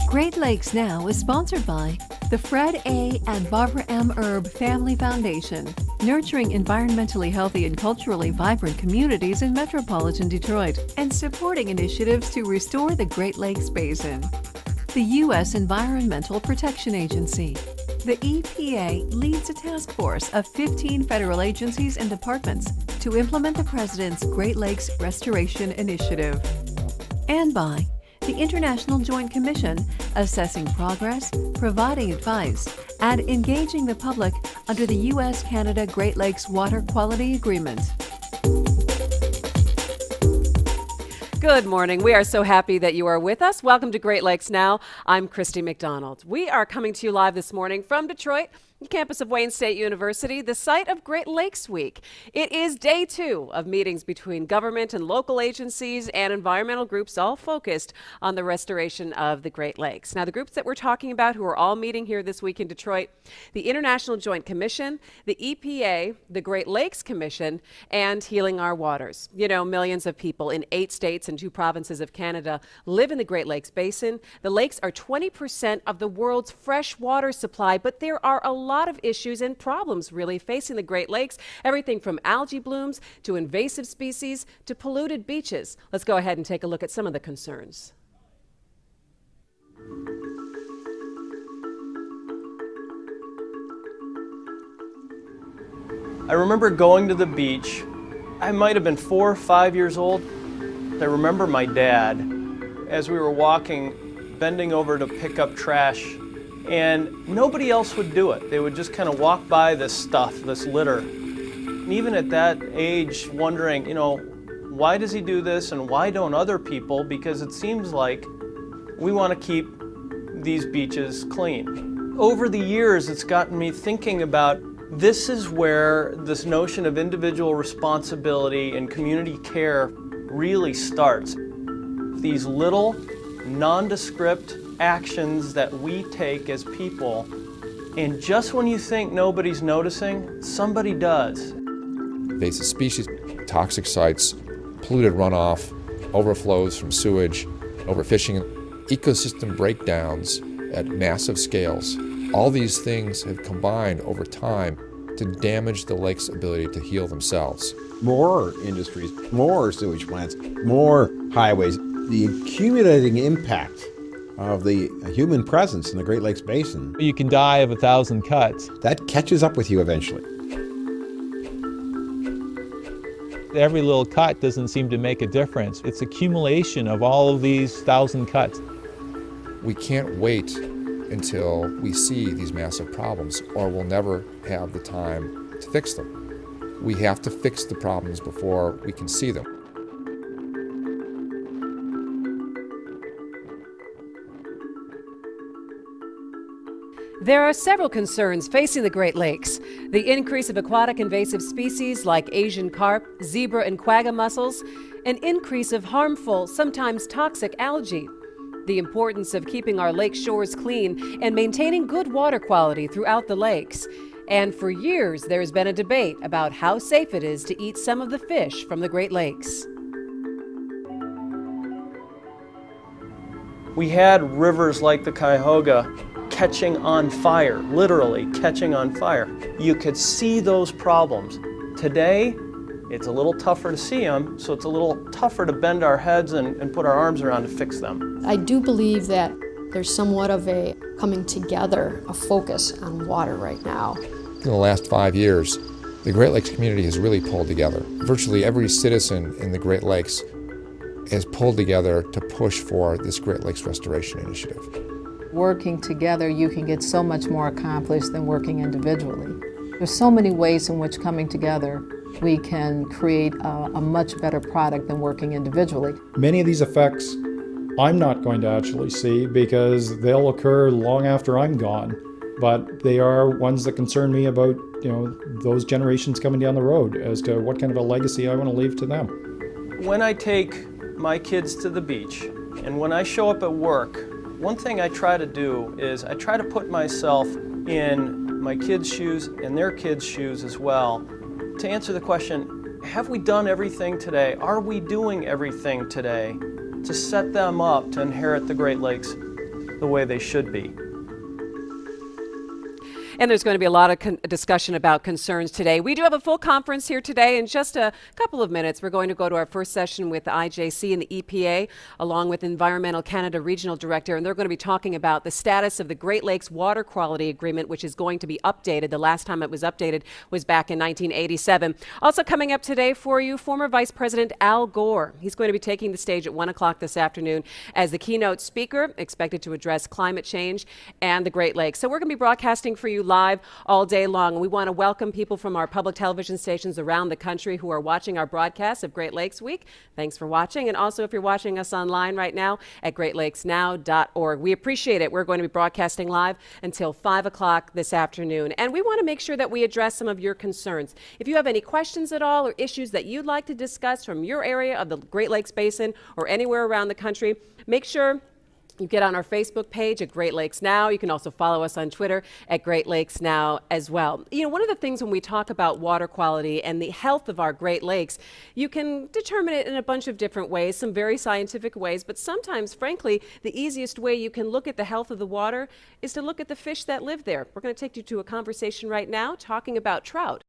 Great Lakes Now is sponsored by the Fred A. and Barbara M. Erb Family Foundation, nurturing environmentally healthy and culturally vibrant communities in metropolitan Detroit, and supporting initiatives to restore the Great Lakes Basin. The U.S. Environmental Protection Agency. The EPA leads a task force of 15 federal agencies and departments to implement the President's Great Lakes Restoration Initiative. And by the International Joint Commission, assessing progress, providing advice, and engaging the public under the U.S.-Canada Great Lakes Water Quality Agreement. Good morning. We are so happy that you are with us. Welcome to Great Lakes Now. I'm Christy McDonald. We are coming to you live this morning from Detroit, the campus of Wayne State University, the site of Great Lakes Week. It is day 2 of meetings between government and local agencies and environmental groups, all focused on the restoration of the Great Lakes. Now, the groups that we're talking about who are all meeting here this week in Detroit, the International Joint Commission, the EPA, the Great Lakes Commission, and Healing Our Waters. You know, millions of people in 8 states and 2 provinces of Canada live in the Great Lakes Basin. The lakes are 20% of the world's fresh water supply, but there are a lot of issues and problems really facing the Great Lakes, everything from algae blooms to invasive species to polluted beaches. Let's go ahead and take a look at some of the concerns. I remember going to the beach. I might have been 4 or 5 years old. I remember my dad, as we were walking, bending over to pick up trash, and nobody else would do it. They would just kind of walk by this stuff, this litter. And even at that age, wondering, why does he do this and why don't other people? Because it seems like we want to keep these beaches clean. Over the years, it's gotten me thinking about this is where this notion of individual responsibility and community care really starts. These little, nondescript actions that we take as people, and just when you think nobody's noticing, somebody does. Invasive species, toxic sites, polluted runoff, overflows from sewage, overfishing, ecosystem breakdowns at massive scales. All these things have combined over time to damage the lake's ability to heal themselves. More industries, more sewage plants, more highways. The accumulating impact of the human presence in the Great Lakes Basin. You can die of 1,000 cuts. That catches up with you eventually. Every little cut doesn't seem to make a difference. It's accumulation of all of these 1,000 cuts. We can't wait until we see these massive problems, or we'll never have the time to fix them. We have to fix the problems before we can see them. There are several concerns facing the Great Lakes. The increase of aquatic invasive species like Asian carp, zebra and quagga mussels, an increase of harmful, sometimes toxic algae, the importance of keeping our lake shores clean and maintaining good water quality throughout the lakes. And for years, there's been a debate about how safe it is to eat some of the fish from the Great Lakes. We had rivers like the Cuyahoga catching on fire, literally catching on fire. You could see those problems. Today, it's a little tougher to see them, so it's a little tougher to bend our heads and put our arms around to fix them. I do believe that there's somewhat of a coming together, a focus on water right now. In the last 5 years, the Great Lakes community has really pulled together. Virtually every citizen in the Great Lakes has pulled together to push for this Great Lakes Restoration Initiative. Working together, you can get so much more accomplished than working individually. There's so many ways in which coming together we can create a much better product than working individually. Many of these effects I'm not going to actually see because they'll occur long after I'm gone, but they are ones that concern me about, those generations coming down the road as to what kind of a legacy I want to leave to them. When I take my kids to the beach and when I show up at work, one thing I try to do is I try to put myself in my kids' shoes and their kids' shoes as well to answer the question, have we done everything today? Are we doing everything today to set them up to inherit the Great Lakes the way they should be? And there's going to be a lot of discussion about concerns today. We do have a full conference here today. In just a couple of minutes, we're going to go to our first session with the IJC and the EPA, along with Environmental Canada Regional Director, and they're going to be talking about the status of the Great Lakes Water Quality Agreement, which is going to be updated. The last time it was updated was back in 1987. Also coming up today for you, former Vice President Al Gore. He's going to be taking the stage at 1 o'clock this afternoon as the keynote speaker, expected to address climate change and the Great Lakes. So we're going to be broadcasting for you live all day long. We want to welcome people from our public television stations around the country who are watching our broadcast of Great Lakes Week. Thanks for watching. And also, if you're watching us online right now at greatlakesnow.org, we appreciate it. We're going to be broadcasting live until 5 o'clock this afternoon. And we want to make sure that we address some of your concerns. If you have any questions at all or issues that you'd like to discuss from your area of the Great Lakes Basin or anywhere around the country, make sure you get on our Facebook page at Great Lakes Now. You can also follow us on Twitter at Great Lakes Now as well. You know, one of the things when we talk about water quality and the health of our Great Lakes, you can determine it in a bunch of different ways, some very scientific ways, but sometimes, frankly, the easiest way you can look at the health of the water is to look at the fish that live there. We're going to take you to a conversation right now talking about trout.